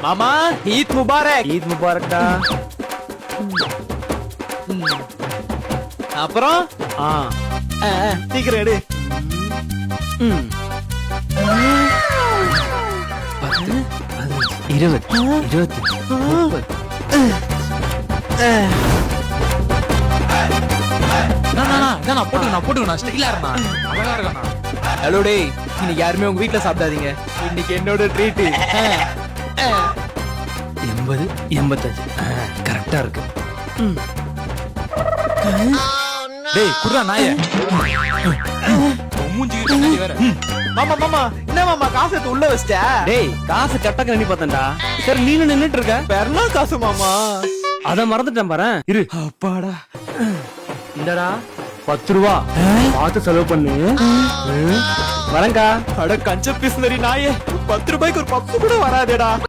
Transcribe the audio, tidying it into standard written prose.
மாமா ஈத் முபாரக். ஈத் முபாரக்டா. அப்புறம் ஆ சீக்கிரம் எடு. 10 15 20 30. போட்டுக்கண்ணா ஸ்டைலா இருந்தா அழகா இருக்கண்ணா. ஹலோ டேய், இன்னைக்கு யாருமே உங்க வீட்ல சாப்பிடாதீங்க. இன்னைக்கு என்னோட ட்ரீட். 80 85 கரெக்டா இருக்கு. டேய் குர்ரா நாயே. மூஞ்சி கண்ணாடி வேற. மாமா மாமா என்ன மாமா காசு எடுத்து உள்ள வச்சிட்ட? டேய் காசு கட்டக்க நின்னு பார்த்தேன்டா. சரி நீ நின்னுட்டு இருக்க. பெருனா காசு மாமா. அத மறந்துட்டேன் பாரு. இரு. அப்பாடா. இந்தடா 10 ரூபா. பார்த்து செலவு பண்ணு. வரேன்க்கா. அட கஞ்ச பிஸ்னரி நாயே, 10 ரூபாய்க்கு ஒரு பப்பு கூட வராதேடா.